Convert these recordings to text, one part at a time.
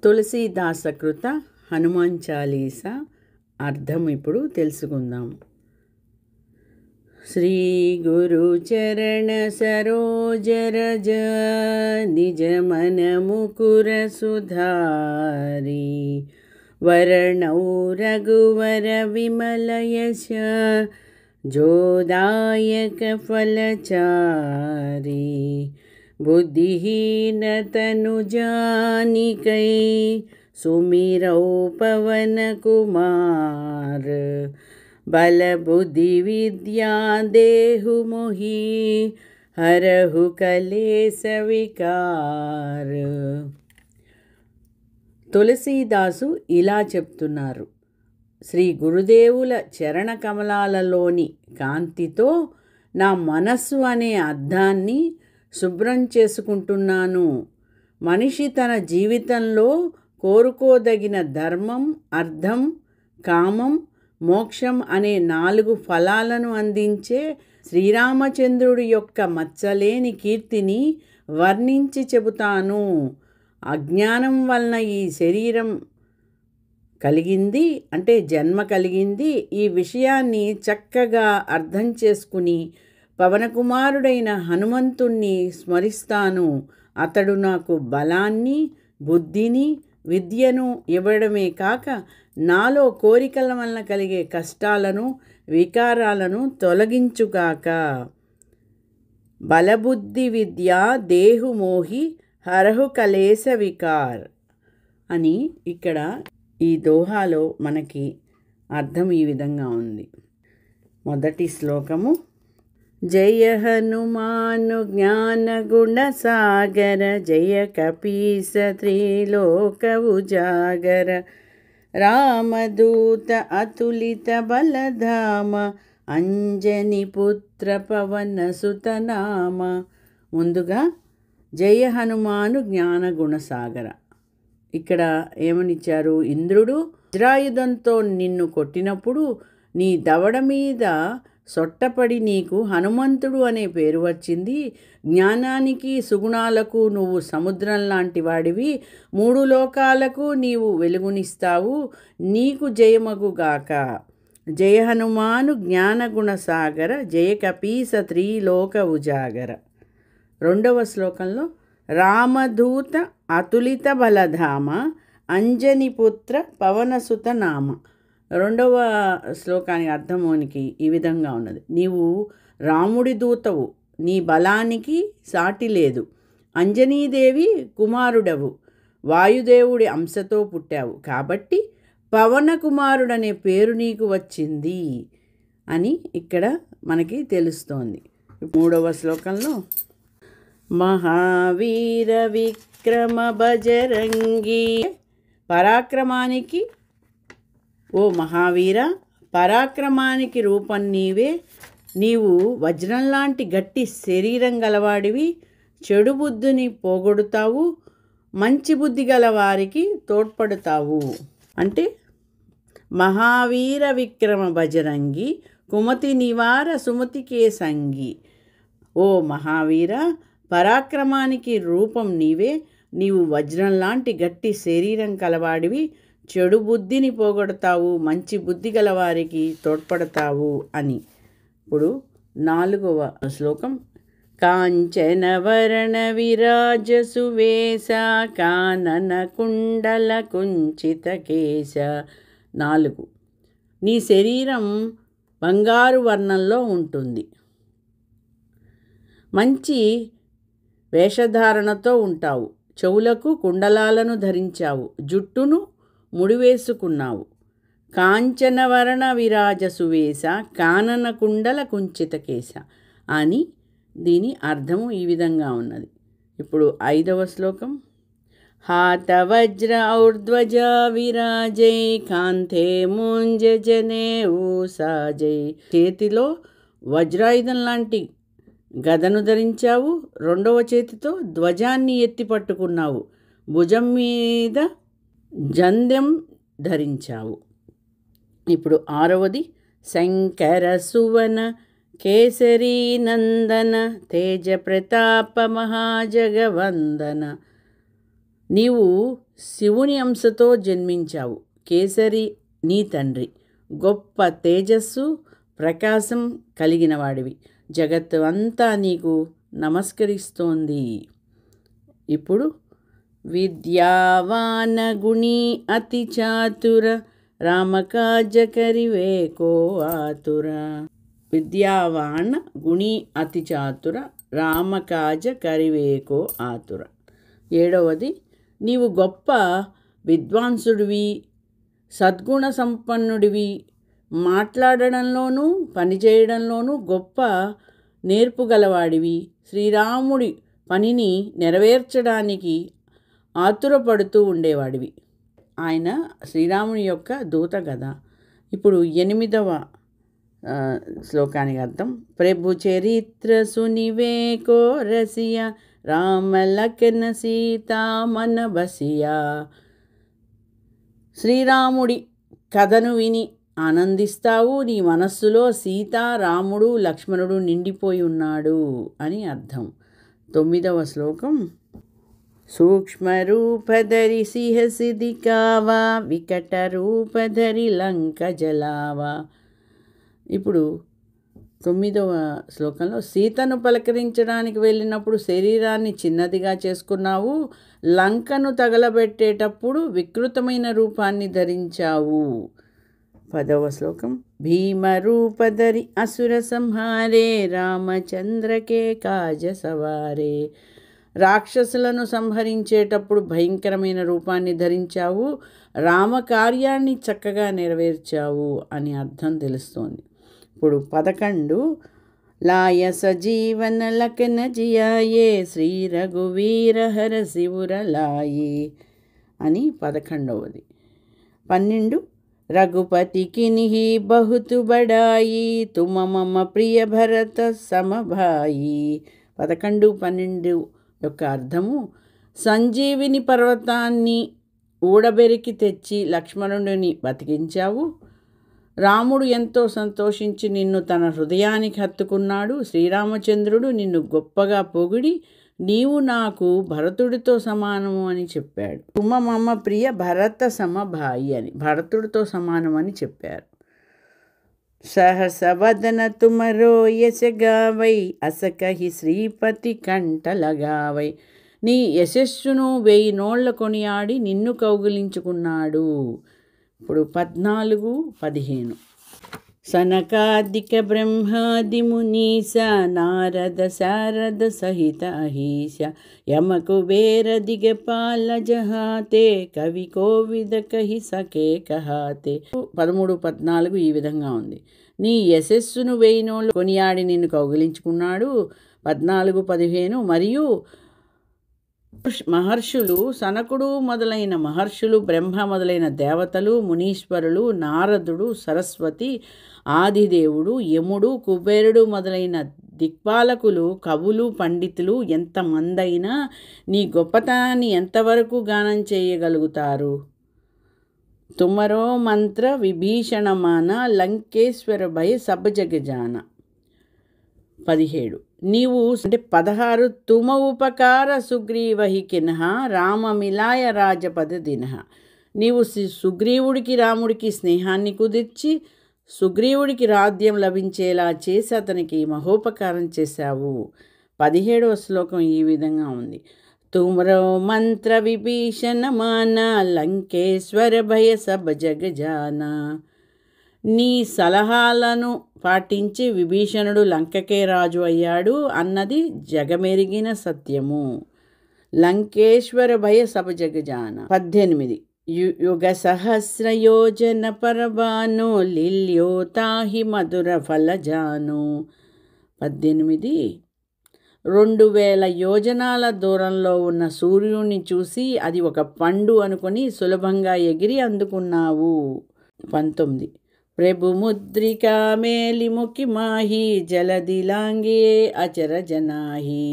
తులసీదాసకృత హనుమాన్ చాలీసా అర్థం ఇప్పుడు తెలుసుకుందాం. శ్రీ గురు చరణ సరోజ రజ నిజ మన ముకుర సుధారి వరణౌ రఘువర విమల యశ జోదాయక ఫలచారి बुद्धिहीन तनु जानिकै सुमिरौ पवन कुमार बल बुद्धि विद्या देहु मोहि हरहु कलेश विकार. తులసీదాసు ఇలా చెప్తున్నారు. శ్రీ గురుదేవుల చరణ కమలాలలోని కాంతితో నా మనస్సు అనే అద్దాన్ని శుభ్రం చేసుకుంటున్నాను. మనిషి తన జీవితంలో కోరుకోదగిన ధర్మం, అర్థం, కామం, మోక్షం అనే 4 ఫలాలను అందించే శ్రీరామచంద్రుడి యొక్క మచ్చలేని కీర్తిని వర్ణించి చెబుతాను. అజ్ఞానం వలన ఈ శరీరం కలిగింది, అంటే జన్మ కలిగింది. ఈ విషయాన్ని చక్కగా అర్థం చేసుకుని పవనకుమారుడైన హనుమంతుణ్ణి స్మరిస్తాను. అతడు నాకు బలాన్ని, బుద్ధిని, విద్యను ఇవ్వడమే కాక నాలో కోరికల వలన కలిగే కష్టాలను, వికారాలను తొలగించుగాక. బలబుద్ధి విద్యా దేహు మోహి హరహు కలేశ వికార్ అని ఇక్కడ ఈ దోహాలో మనకి అర్థం ఈ విధంగా ఉంది. మొదటి శ్లోకము. జయ హనుమాను జ్ఞాన గుణ సాగర జయ కపీస త్రిలోక ఉజాగర రామదూత అతులిత బలధామ అంజని పుత్ర పవన సుతనామ. ముందుగా జయ హనుమాను జ్ఞాన గుణసాగర. ఇక్కడ ఏమనిచ్చారు? ఇంద్రుడు వజ్రాయుధంతో నిన్ను కొట్టినప్పుడు నీ దవడ మీద సొట్టపడి నీకు హనుమంతుడు అనే పేరు వచ్చింది. జ్ఞానానికి, సుగుణాలకు నువ్వు సముద్రం లాంటి వాడివి. 3 లోకాలకు నీవు వెలుగునిస్తావు. నీకు జయమగుగాక. జయ హనుమాను జ్ఞానగుణ సాగర జయ కపీస త్రిలోక ఉజాగర. 2వ శ్లోకంలో రామదూత అతులిత బలధామ అంజనిపుత్ర పవనసుత నామ. 2వ శ్లోకానికి అర్థమోనికి ఈ విధంగా ఉన్నది. నీవు రాముడి దూతవు, నీ బలానికి సాటి లేదు. అంజనీదేవి కుమారుడవు, వాయుదేవుడి అంశతో పుట్టావు, కాబట్టి పవన కుమారుడనే పేరు నీకు వచ్చింది అని ఇక్కడ మనకి తెలుస్తోంది. 3వ శ్లోకంలో మహావీర విక్రమ బజరంగి. పరాక్రమానికి ఓ మహావీర, పరాక్రమానికి రూపం నీవే. నీవు వజ్రం లాంటి గట్టి శరీరం గలవాడివి. చెడు బుద్ధిని పోగొడతావు, మంచి బుద్ధి గల వారికి తోడ్పడతావు. అంటే మహావీర విక్రమ బజరంగి కుమతి నివార సుమతికే సంగి. ఓ మహావీర, పరాక్రమానికి రూపం నీవే. నీవు వజ్రం లాంటి గట్టి శరీరం కలవాడివి. చెడు బుద్ధిని పోగొడతావు, మంచి బుద్ధి గలవారికి తోడ్పడతావు అని. ఇప్పుడు 4వ శ్లోకం. కాంచన వర్ణ విరాజ సువేశ కానన కుండల కుంచిత కేశ. 4. నీ శరీరం బంగారు వర్ణంలో ఉంటుంది. మంచి వేషధారణతో ఉంటావు. చెవులకు కుండలాలను ధరించావు, జుట్టును ముడివేసుకున్నావు. కాంచనవర్ణ విరాజ సువేశ కానన కుండల కుంచిత కేశ అని దీని అర్థము ఈ విధంగా ఉన్నది. ఇప్పుడు 5వ శ్లోకం. హాత వజ్ర ఔర్ధ్వజ విరాజై కాంతే ముంజ జనే ఊసాజై. చేతిలో వజ్రాయుధం లాంటి గదను ధరించావు. 2వ చేతితో ధ్వజాన్ని ఎత్తి పట్టుకున్నావు. భుజం మీద జంధ్యం ధరించావు. ఇప్పుడు 6వది. శంకర సువన కేసరీ నందన తేజ ప్రతాప మహాజగవందన. నీవు శివుని అంశతో జన్మించావు. కేసరి నీ తండ్రి. గొప్ప తేజస్సు ప్రకాశం కలిగిన వాడివి. జగత్తు అంతా నీకు నమస్కరిస్తోంది. ఇప్పుడు విద్యావాన గుణీ అతి చాతుర రామకాజ కరివే కో ఆతుర. విద్యావాన్ గుణీ అతి చాతుర రామకాజ కరివేకో ఆతుర. 7వది, నీవు గొప్ప విద్వాంసుడివి, సద్గుణ సంపన్నుడివి, మాట్లాడడంలోనూ పనిచేయడంలోనూ గొప్ప నేర్పుగలవాడివి. శ్రీరాముడి పనిని నెరవేర్చడానికి ఆతురపడుతూ ఉండేవాడివి. ఆయన శ్రీరాముని యొక్క దూత కదా. ఇప్పుడు 8వ శ్లోకానికి అర్థం. ప్రభు చరిత్ర సునివేకో రసియా రామ లఖన సీతా మన బసియా. శ్రీరాముడి కథను విని ఆనందిస్తావు. నీ మనస్సులో సీతా, రాముడు, లక్ష్మణుడు నిండిపోయి ఉన్నాడు అని అర్థం. 9వ శ్లోకం. సూక్ష్మరూపధరి సిహసిది కావా వికట రూపధరి లంక జలావా. ఇప్పుడు 9వ శ్లోకంలో, సీతను పలకరించడానికి వెళ్ళినప్పుడు శరీరాన్ని చిన్నదిగా చేసుకున్నావు, లంకను తగలబెట్టేటప్పుడు వికృతమైన రూపాన్ని ధరించావు. 10వ శ్లోకం. భీమరూపధరి అసుర సంహారే రామచంద్రకే కాజ సవారే. రాక్షసులను సంహరించేటప్పుడు భయంకరమైన రూపాన్ని ధరించావు, రామకార్యాన్ని చక్కగా నెరవేర్చావు అని అర్థం తెలుస్తోంది. ఇప్పుడు 11. లాయ సజీవన లఖన జియాయే శ్రీ రఘువీర హర శివుర లాయే అని 11వది. 12. రఘుపతి కినిహి బహుతు బడాయి తుమ మమ ప్రియ భరత సమభాయి. 11, 12 యొక్క అర్థము, సంజీవిని పర్వతాన్ని ఊడబెరికి తెచ్చి లక్ష్మణుడిని బతికించావు. రాముడు ఎంతో సంతోషించి నిన్ను తన హృదయానికి హత్తుకున్నాడు. శ్రీరామచంద్రుడు నిన్ను గొప్పగా పొగిడి నీవు నాకు భరతుడితో సమానము అని చెప్పాడు. తుమ మమ ప్రియ భరత సమభాయి అని, భరతుడితో సమానం అని చెప్పారు. సహసవదన తుమరో యశ గావై అసకహి శ్రీపతి కంట లగావై. నీ యశస్సును 1000 నోళ్ల కొనియాడి నిన్ను కౌగిలించుకున్నాడు. ఇప్పుడు 14, 15. సనకాదిక బ్రహ్మాది మునీస నారద శారద సహిత అహీశ యమకు బేర దిగపాల జహాతే కవి కోవిద కహి సకే కహాతే. 13, 14 ఈ విధంగా ఉంది. నీ యశస్సును 1000 నోళ్ళు కొనియాడి నిన్ను కౌగిలించుకున్నాడు. 14, 15. మరియు మహర్షులు, సనకుడు మొదలైన మహర్షులు, బ్రహ్మ మొదలైన దేవతలు, మునీశ్వరులు, నారదుడు, సరస్వతి, ఆదిదేవుడు, యముడు, కుబేరుడు మొదలైన దిక్పాలకులు, కవులు, పండితులు ఎంతమందైనా నీ గొప్పతనాన్ని ఎంతవరకు గానం చేయగలుగుతారు? తుమరో మంత్ర విభీషణమాన లంకేశ్వర భయ సబ్ జగజాన. 17. నీవు అంటే 16. తుమ ఉపకార సుగ్రీవహి కిన్హ రామ మిలాయ రాజపద దినహ. నీవు సుగ్రీవుడికి రాముడికి స్నేహాన్ని కుదిర్చి సుగ్రీవుడికి రాజ్యం లభించేలా చేసి అతనికి మహోపకారం చేశావు. 17వ శ్లోకం ఈ విధంగా ఉంది. తుమరో మంత్ర విభీషణమాన లంకేశ్వర భయ సబ్ జగజాన. నీ సలహాలను పాటించి విభీషణుడు లంకకే రాజు అయ్యాడు అన్నది జగమెరిగిన సత్యము. లంకేశ్వర భయ సబ్ జగజాన. 18. యుగ సహస్ర యోజన పరబానో లిల్యోతాహి మధుర ఫలజాను. 18. 2000 యోజనాల దూరంలో ఉన్న సూర్యుడిని చూసి అది ఒక పండు అనుకొని సులభంగా ఎగిరి అందుకున్నావు. 19. ప్రభు ముద్రికా మేలిముఖి మాహి జలదిలాంగే అచర జనాహి.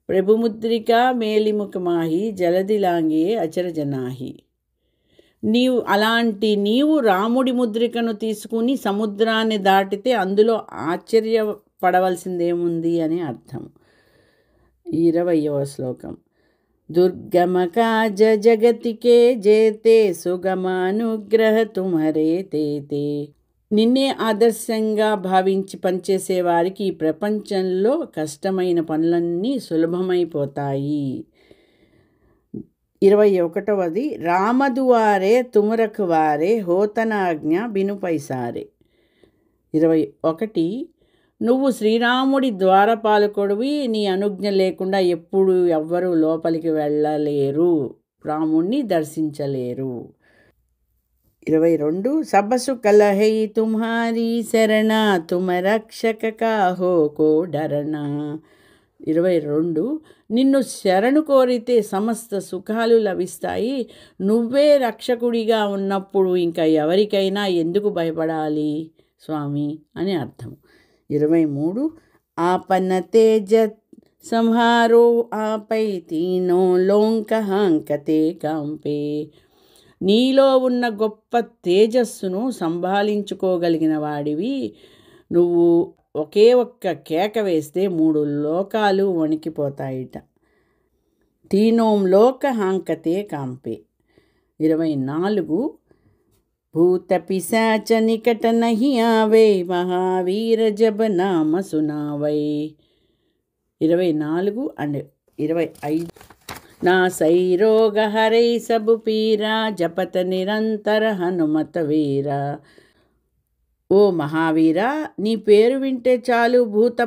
ప్రభు ముద్రికా మేలిముఖి మాహి జలదిలాంగే అచర జనాహి. నీవు రాముడి ముద్రికను తీసుకుని సముద్రాన్ని దాటితే అందులో ఆశ్చర్యపడవలసిందేముంది అని అర్థం. 20వ శ్లోకం. दुर्गम काज जगति के जेते సుగమానుగ్రహ తుమరే తేతే. నిన్నే ఆదర్శంగా భావించి పనిచేసే వారికి ఈ ప్రపంచంలో కష్టమైన పనులన్నీ సులభమైపోతాయి. 21వది రామదువారే తుమరకువారే హోతనాజ్ఞ బినుపైసారే. 21 నువ్వు శ్రీరాముడి ద్వారపాలకుడివి, నీ అనుజ్ఞ లేకుండా ఎప్పుడు ఎవ్వరూ లోపలికి వెళ్ళలేరు, రాముణ్ణి దర్శించలేరు. 22 సబసు కలహై తుమ్హారీ శరణ తుమ రక్షక కాహో కో డరనా. 22 నిన్ను శరణు కోరితే సమస్త సుఖాలు లభిస్తాయి, నువ్వే రక్షకుడిగా ఉన్నప్పుడు ఇంకా ఎవరికైనా ఎందుకు భయపడాలి స్వామి అని అర్థం. 23 ఆపన్న తేజ సంహారో ఆపై తీనో లోంకహాంకతే కాంపే. నీలో ఉన్న గొప్ప తేజస్సును సంభాళించుకోగలిగిన వాడివి నువ్వు. ఒకే ఒక్క కేక వేస్తే 3 లోకాలు వణికిపోతాయిట. తీనోం లోకహాంకతే కాంపే. 24 భూత పిశాచ నికట నహి ఆవే మహావీర జబ నామ సునావై. 24 అండ్ 25 నా సైరోగ హరై సబు పీరా జపత నిరంతర హనుమత వీరా. ఓ మహావీరా, నీ పేరు వింటే చాలు భూత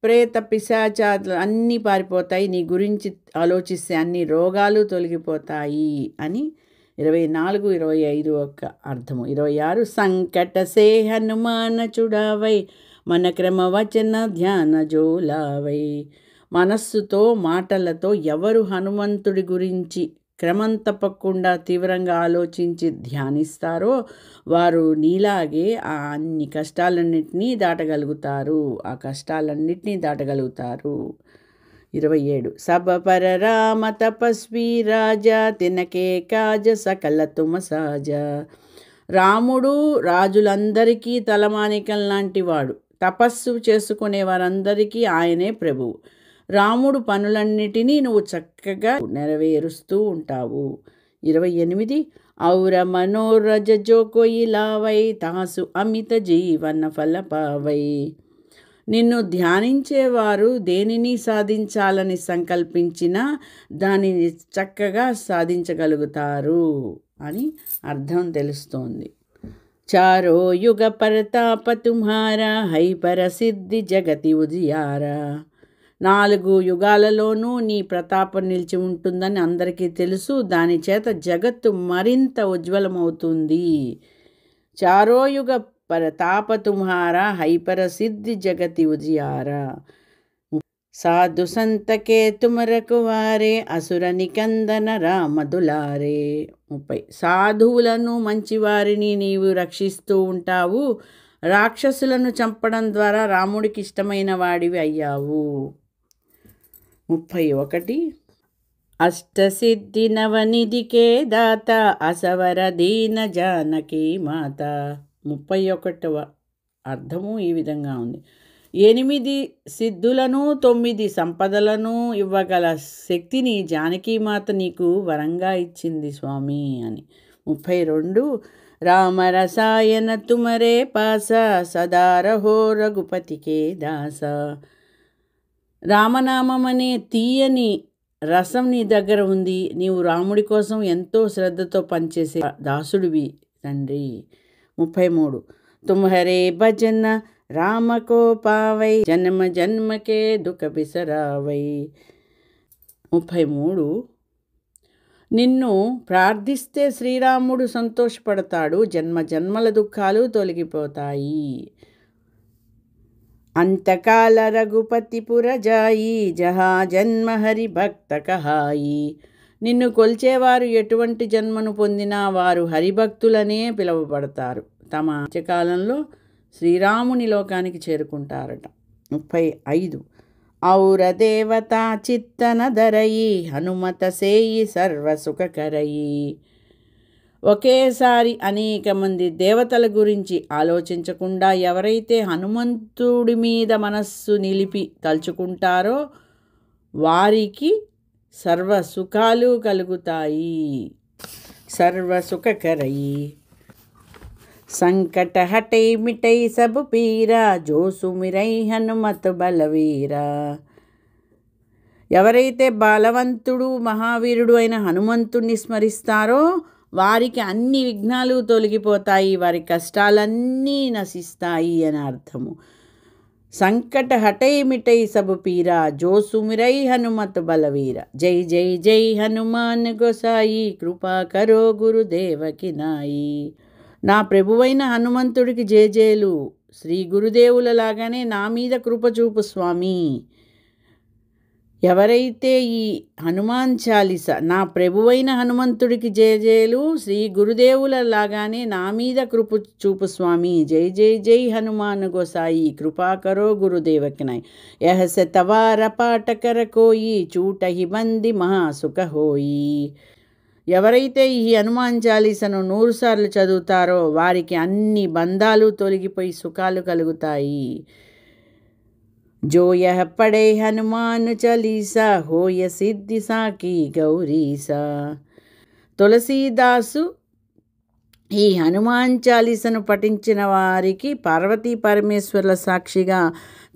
ప్రేత పిశాచాలు అన్నీ పారిపోతాయి, నీ గురించి ఆలోచిస్తే అన్ని రోగాలు తొలగిపోతాయి అని 24, 25 ఒక అర్థము. 26 సంకట సే హనుమాన చుడావై మన క్రమవచన ధ్యాన జోలావై. మనస్సుతో మాటలతో ఎవరు హనుమంతుడి గురించి క్రమం తప్పకుండా తీవ్రంగా ఆలోచించి ధ్యానిస్తారో వారు నీలాగే అన్ని కష్టాలన్నింటినీ దాటగలుగుతారు, ఆ కష్టాలన్నింటినీ దాటగలుగుతారు. 27 సబ పర రామ తపస్వి రాజా తినకే కాజ సకల తుమ సాజ. రాముడు రాజులందరికీ తలమానికం లాంటివాడు, తపస్సు చేసుకునే వారందరికీ ఆయనే ప్రభువు. రాముడు పనులన్నిటినీ నువ్వు చక్కగా నెరవేరుస్తూ ఉంటావు. 28 ఔర మనోరజ జో కోయి లావై తాసు అమిత జీవన ఫల పావై. నిన్ను ధ్యానించేవారు దేనిని సాధించాలని సంకల్పించినా దానిని చక్కగా సాధించగలుగుతారు అని అర్థం తెలుస్తోంది. చారో యుగ పరతాప తుమ్హారా హై పరసిద్ధి జగతి ఉజియారా. 4 యుగాలలోనూ నీ ప్రతాపం నిలిచి ఉంటుందని అందరికీ తెలుసు, దాని చేత జగత్తు మరింత ఉజ్వలమవుతుంది. చారో యుగ పరతాప తుమ్హారా హైపర సిద్ధి జగతి ఉజియారా. సాధు సంతకే తుమరకువారే అసుర నికందన రామదులారే. 30 సాధువులను మంచివారిని నీవు రక్షిస్తూ ఉంటావు, రాక్షసులను చంపడం ద్వారా రాముడికి ఇష్టమైన వాడివి అయ్యావు. 31 అష్టసిద్ధి నవనిధికే దాత అసవర దీన జానకి మాత. 31వ అర్థము ఈ విధంగా ఉంది. 8 సిద్ధులను 9 సంపదలను ఇవ్వగల శక్తిని జానకీమాత నీకు వరంగా ఇచ్చింది స్వామి అని. 32 రామ రసాయన తుమరే పాస సదా రహో రఘుపతికే దాస. రామనామం అనే తీయని రసం నీ దగ్గర ఉంది, నీవు రాముడి కోసం ఎంతో శ్రద్ధతో పనిచేసే దాసుడివి తండ్రి. 33 తుమ్హరే భజన రామ కో పావై జన్మ జన్మకే దుఃఖ బిసరావై. 33 నిన్ను ప్రార్థిస్తే శ్రీరాముడు సంతోషపడతాడు, జన్మ జన్మల దుఃఖాలు తొలగిపోతాయి. అంతకాల రఘుపతి పురజాయి జహా జన్మ హరి భక్త కహాయి. నిన్ను కొల్చేవారు ఎటువంటి జన్మను పొందినా వారు హరిభక్తులనే పిలువబడతారు, తమ అంత్యకాలంలో శ్రీరాముని లోకానికి చేరుకుంటారట. 35 ఔర దేవతా చిత్తన ధరయి హనుమత సేయి సర్వసుఖకరయి. ఒకేసారి అనేక మంది దేవతల గురించి ఆలోచించకుండా ఎవరైతే హనుమంతుడి మీద మనస్సు నిలిపి తలుచుకుంటారో వారికి సర్వ సుఖాలు కలుగుతాయి. సర్వ సుఖకరయి సంకట హటై మిటై సబు పీరా జో సుమిరై హనుమత్ బలవీరా. ఎవరైతే బలవంతుడు మహావీరుడు అయిన హనుమంతుణ్ణి స్మరిస్తారో వారికి అన్ని విఘ్నాలు తొలగిపోతాయి, వారి కష్టాలన్నీ నశిస్తాయి అని అర్థము. సంకట హటై మిటై సబు పీరా జో సుమిరై హనుమత్ బలవీర. జై జై జై హనుమాన్ గోసాయి కృపా కరో గురుదేవకి నాయి. నా ప్రభువైన హనుమంతుడికి జేజేలు. శ్రీ గురుదేవుల లాగానే నా మీద కృప చూపు స్వామి. ఎవరైతే ఈ హనుమాన్ చాలీస నా ప్రభువైన హనుమంతుడికి జేజేలు, శ్రీ గురుదేవుల లాగానే నా మీద కృప చూపు స్వామి. జై జై జై హనుమాన్ గోసాయి కృపా కరో గురుదేవకి నాయ్. యహ స తవార పాట కర కోయి చూటహి బంది మహాసుఖ హోయి. ఎవరైతే ఈ హనుమాన్ చాలీసను 100 సార్లు చదువుతారో వారికి అన్ని బంధాలు తొలగిపోయి సుఖాలు కలుగుతాయి. जो यह पढ़े हनुमान चालीसा होय सिद्धि साकी गौरीसा. తులసీదాసు ఈ హనుమాన్ చాలీసను పఠించిన వారికి పార్వతీ పరమేశ్వరుల సాక్షిగా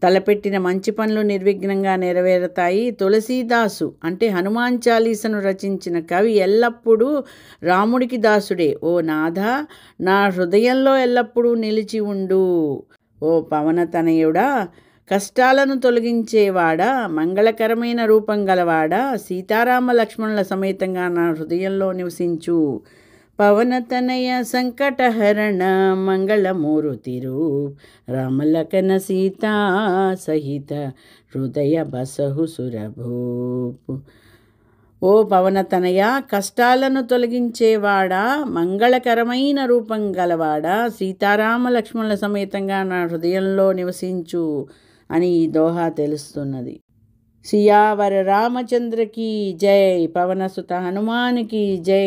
తలపెట్టిన మంచి పనులు నిర్విఘ్నంగా నెరవేరుతాయి. తులసీదాసు అంటే హనుమాన్ చాలీసను రచించిన కవి ఎల్లప్పుడూ రాముడికి దాసుడే. ఓ నాథ, నా హృదయంలో ఎల్లప్పుడూ నిలిచి ఉండు. ఓ పవనతనయుడా, కష్టాలను తొలగించేవాడా, మంగళకరమైన రూపం గలవాడా, సీతారామ లక్ష్మణుల సమేతంగా నా హృదయంలో నివసించు. పవనతనయ సంకటహరణ మంగళమూర్తి రూప్ రామలకన సీతా సహిత హృదయ బసహు సురభూప్. ఓ పవనతనయ, కష్టాలను తొలగించేవాడా, మంగళకరమైన రూపం గలవాడా, సీతారామ లక్ష్మణుల సమేతంగా నా హృదయంలో నివసించు అని ఈ దోహా తెలుస్తున్నది. సియావర రామచంద్రకి జై. పవనసుత హనుమానికి జై.